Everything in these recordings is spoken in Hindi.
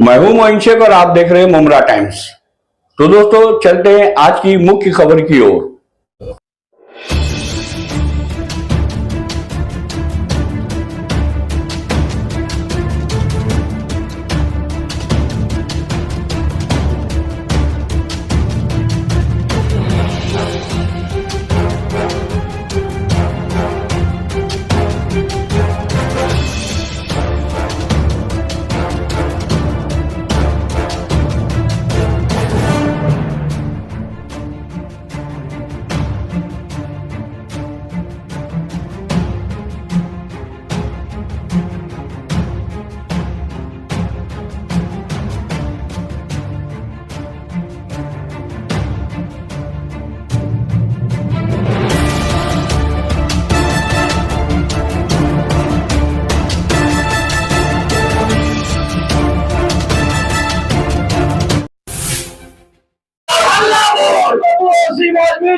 मैं हूं मोइन शेख और आप देख रहे हैं मुमरा टाइम्स। तो दोस्तों चलते हैं आज की मुख्य खबर की ओर।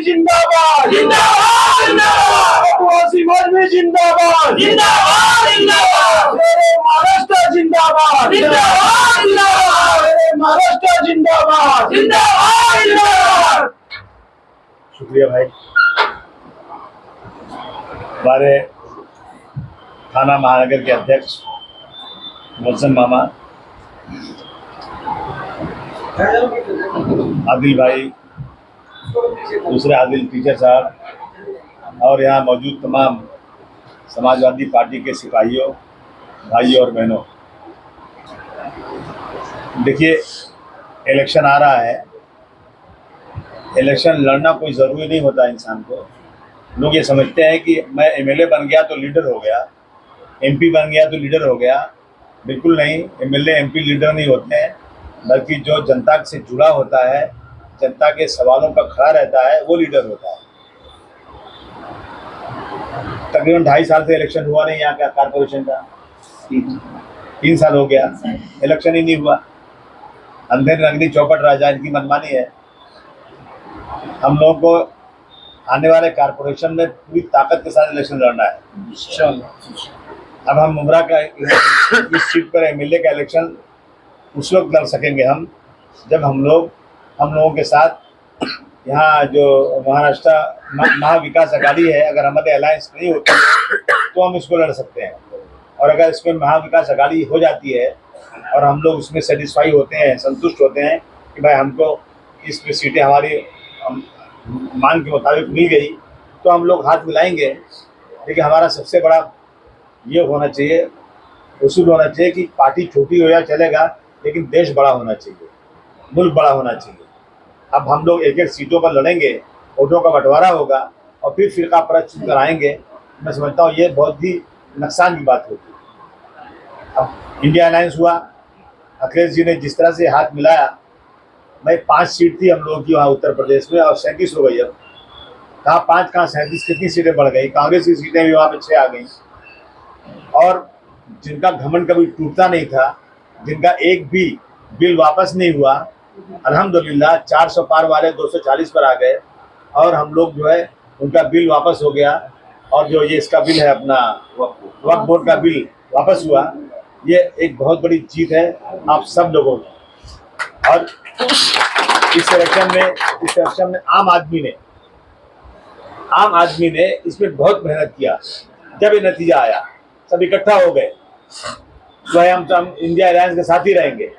जिंदाबाद जिंदाबाद जिंदाबाद जिंदाबाद जिंदाबाद महाराष्ट्र जिंदाबाद जिंदाबाद महाराष्ट्र जिंदाबाद जिंदाबाद। शुक्रिया भाई। हमारे थाना महानगर के अध्यक्ष मोहसिन मामा, आदिल भाई, दूसरे आदिल टीचर साहब और यहाँ मौजूद तमाम समाजवादी पार्टी के सिपाहियों, भाइयों और बहनों, देखिए इलेक्शन आ रहा है। इलेक्शन लड़ना कोई ज़रूरी नहीं होता इंसान को। लोग ये समझते हैं कि मैं एमएलए बन गया तो लीडर हो गया, एमपी बन गया तो लीडर हो गया। बिल्कुल नहीं, एमएलए एमपी लीडर नहीं होते हैं, बल्कि जो जनता से जुड़ा होता है, जनता के सवालों पर खड़ा रहता है, वो लीडर होता है। तकरीबन 2.5 साल से इलेक्शन हुआ नहीं यहाँ का कारपोरेशन का। 3 साल हो गया, इलेक्शन ही नहीं हुआ। अंधेर नगरी चौपट राजा, इनकी मनमानी है। हम लोगों को आने वाले कारपोरेशन में पूरी ताकत के साथ इलेक्शन लड़ना है। अब हम मुमरा का इस सीट पर एमएलए का इलेक्शन उस वक्त लड़ सकेंगे हम, जब हम लोगों के साथ यहाँ जो महाराष्ट्र महाविकास अघाड़ी है, अगर हमारे अलायंस नहीं होती तो हम इसको लड़ सकते हैं। और अगर इसमें महाविकास अघाड़ी हो जाती है और हम लोग उसमें सेटिस्फाई होते हैं, संतुष्ट होते हैं कि भाई हमको इसमें सीटें हमारी मांग के मुताबिक मिल गई, तो हम लोग हाथ मिलाएंगे। लेकिन हमारा सबसे बड़ा ये होना चाहिए, उसूल होना चाहिए कि पार्टी छोटी हो या चलेगा, लेकिन देश बड़ा होना चाहिए, मुल्क बड़ा होना चाहिए। अब हम लोग एक सीटों पर लड़ेंगे, वोटों का बंटवारा होगा और फिर फिरका परस्त कराएंगे। मैं समझता हूँ ये बहुत ही नुकसान की बात होगी। अब इंडिया अलायंस हुआ, अखिलेश जी ने जिस तरह से हाथ मिलाया, भाई 5 सीट थी हम लोगों की वहाँ उत्तर प्रदेश में और 37 हो गई। अब कहाँ 5 कहाँ 37, कितनी सीटें बढ़ गई। कांग्रेस की सीटें भी वहाँ पे 6 आ गई। और जिनका घमंड कभी टूटता नहीं था, जिनका एक भी बिल वापस नहीं हुआ, अल्हम्दुलिल्लाह 400 पार वाले 240 पर आ गए और हम लोग जो है उनका बिल वापस हो गया। और जो ये इसका बिल है अपना वक्फ बोर्ड का बिल वापस हुआ। ये एक बहुत बड़ी जीत है आप सब लोगों की। और इस इलेक्शन में आम आदमी ने इसमें बहुत मेहनत किया। जब ये नतीजा आया सब इकट्ठा हो गए, तो हम इंडिया अलायंस के साथ ही रहेंगे।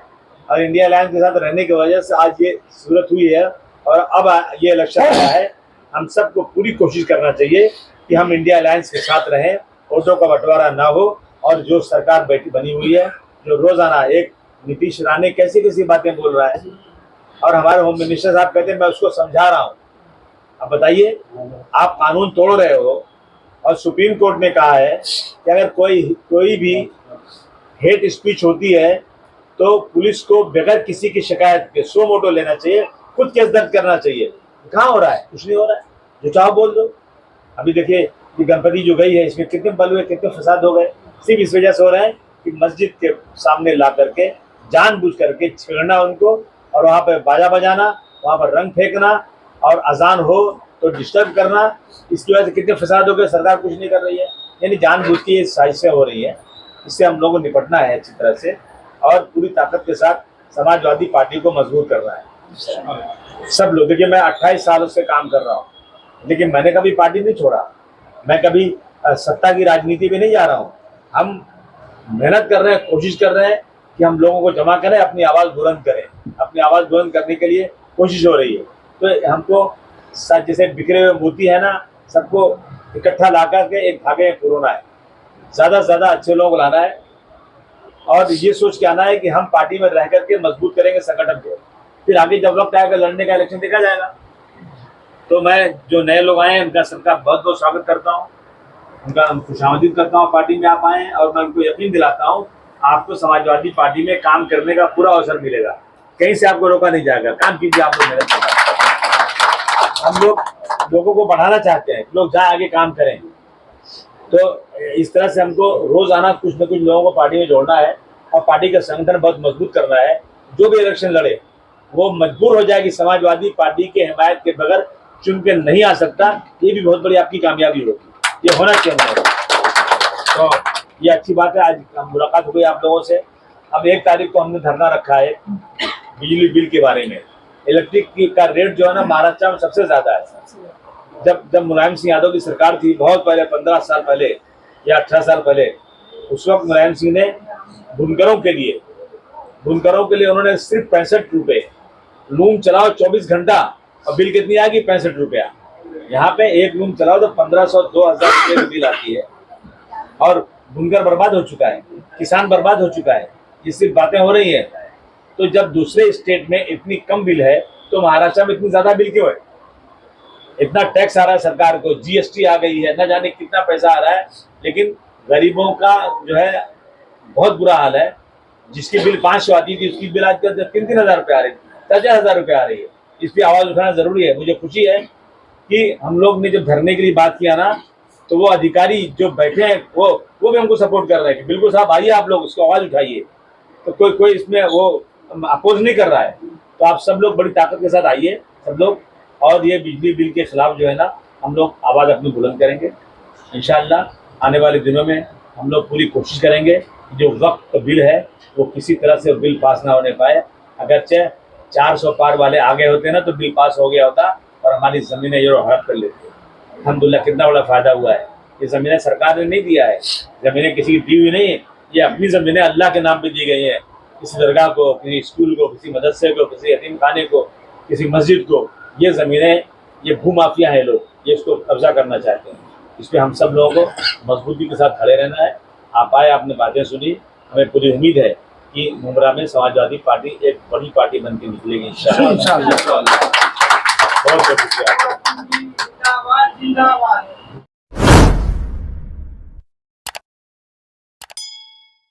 और इंडिया अलायंस के साथ रहने की वजह से आज ये सूरत हुई है। और अब ये इलेक्शन आया है, हम सबको पूरी कोशिश करना चाहिए कि हम इंडिया अलायंस के साथ रहें, वोटों का बंटवारा ना हो। और जो सरकार बनी हुई है, जो रोजाना एक नीतीश राणे कैसी कैसी बातें बोल रहा है और हमारे होम मिनिस्टर साहब कहते हैं मैं उसको समझा रहा हूँ। अब बताइए, आप कानून तोड़ रहे हो और सुप्रीम कोर्ट ने कहा है कि अगर कोई भी हेट स्पीच होती है तो पुलिस को बगैर किसी की शिकायत के सो मोटो लेना चाहिए, खुद केस दर्ज करना चाहिए। कहाँ हो रहा है? कुछ नहीं हो रहा है। जो चाहो बोल दो। अभी देखिए ये गणपति जो गई है, इसमें कितने बल हुए, कितने फसाद हो गए। सिर्फ इस वजह से हो रहा है कि मस्जिद के सामने ला करके जानबूझ करके छेड़ना उनको और वहाँ पर बाजा बजाना, वहाँ पर रंग फेंकना और अजान हो तो डिस्टर्ब करना। इसकी वजह से कितने फसाद हो गए। सरकार कुछ नहीं कर रही है, यानी जानबूझ की ये साजिशें हो रही है। इससे हम लोगों को निपटना है अच्छी तरह से। और पूरी ताकत के साथ समाजवादी पार्टी को मजबूत करना है। सब लोग देखिए, मैं 28 सालों से काम कर रहा हूँ, लेकिन मैंने कभी पार्टी नहीं छोड़ा, मैं कभी सत्ता की राजनीति में नहीं जा रहा हूँ। हम मेहनत कर रहे हैं, कोशिश कर रहे हैं कि हम लोगों को जमा करें, अपनी आवाज़ बुलंद करें। अपनी आवाज़ बुलंद करने के लिए कोशिश हो रही है। तो हमको जैसे बिखरे हुए मोती है ना, सबको इकट्ठा ला करके एक धागे में पिरोना है, ज़्यादा से ज़्यादा अच्छे लोग लाना है और ये सोच के आना है कि हम पार्टी में रह करके मजबूत करेंगे संगठन को। फिर आगे जब वक्त आएगा लड़ने का, इलेक्शन देखा जाएगा। तो मैं जो नए लोग आए हैं उनका सबका बहुत बहुत स्वागत करता हूँ, उनका खुशामदीद करता हूँ। पार्टी में आप आए और मैं उनको यकीन दिलाता हूँ आपको समाजवादी पार्टी में काम करने का पूरा अवसर मिलेगा, कहीं से आपको रोका नहीं जाएगा। काम कीजिए, आप लोग मेहनत करें। हम लोग लोगों को बढ़ाना चाहते हैं, लोग जाए आगे काम करें। तो इस तरह से हमको रोज आना, कुछ न कुछ लोगों को पार्टी में जोड़ना है और पार्टी का संगठन बहुत मजबूत करना है। जो भी इलेक्शन लड़े वो मजबूर हो जाए कि समाजवादी पार्टी के हिमायत के बगैर चुन के नहीं आ सकता। ये भी बहुत बड़ी आपकी कामयाबी होगी, ये होना चाहिए। तो ये अच्छी बात है, आज मुलाकात हो गई आप लोगों से। अब 1 तारीख को हमने धरना रखा है बिजली बिल के बारे में। इलेक्ट्रिक का रेट जो है ना महाराष्ट्र में सबसे ज्यादा है। जब मुलायम सिंह यादव की सरकार थी बहुत पहले, 15 साल पहले या 18 साल पहले, उस वक्त मुलायम सिंह ने बुनकरों के लिए उन्होंने सिर्फ 65 रुपये, लूम चलाओ 24 घंटा और बिल कितनी आएगी 65 रुपया। यहाँ पे एक लूम चलाओ तो 1500-2000 रुपये की बिल आती है और बुनकर बर्बाद हो चुका है, किसान बर्बाद हो चुका है। ये सिर्फ बातें हो रही है। तो जब दूसरे स्टेट में इतनी कम बिल है तो महाराष्ट्र में इतनी ज्यादा बिल क्यों है? इतना टैक्स आ रहा है सरकार को, जीएसटी आ गई है, न जाने कितना पैसा आ रहा है, लेकिन गरीबों का जो है बहुत बुरा हाल है। जिसकी बिल 500 आती थी उसकी बिल आजकल 3-3 हज़ार रुपये आ रही है, 10,000 रुपये आ रही है। इस पर आवाज़ उठाना जरूरी है। मुझे खुशी है कि हम लोग ने जब धरने के लिए बात किया ना, तो वो अधिकारी जो बैठे हैं वो भी हमको सपोर्ट कर रहे हैं कि बिल्कुल साहब आइए, आप लोग उसको आवाज़ उठाइए। तो कोई इसमें वो अपोज नहीं कर रहा है। तो आप सब लोग बड़ी ताकत के साथ आइए सब लोग, और ये बिजली बिल के खिलाफ जो है ना हम लोग आवाज़ अपनी बुलंद करेंगे। इंशाअल्लाह आने वाले दिनों में हम लोग पूरी कोशिश करेंगे जो वक्त बिल है वो किसी तरह से बिल पास ना होने पाए। अगरचे 400 पार वाले आगे होते ना तो बिल पास हो गया होता और हमारी ज़मीनें ये हड़प कर लेते। अल्हम्दुलिल्लाह कितना बड़ा फ़ायदा हुआ है। ये ज़मीनें सरकार ने नहीं दिया है, ज़मीनें किसी की दी हुई नहीं है, ये अपनी ज़मीनें अल्लाह के नाम पे दी गई हैं। किसी दरगाह को, किसी स्कूल को, किसी मदरसे को, किसी यतीम खाने को, किसी मस्जिद को, ये ज़मीनें, ये भूमाफिया है लोग, ये इसको कब्जा करना चाहते हैं। इस पर हम सब लोगों को मजबूती के साथ खड़े रहना है। आप आए, आपने बातें सुनी, हमें पूरी उम्मीद है कि मुमरा में समाजवादी पार्टी एक बड़ी पार्टी बन के निकलेगी इंशाअल्लाह। बहुत बहुत शुक्रिया।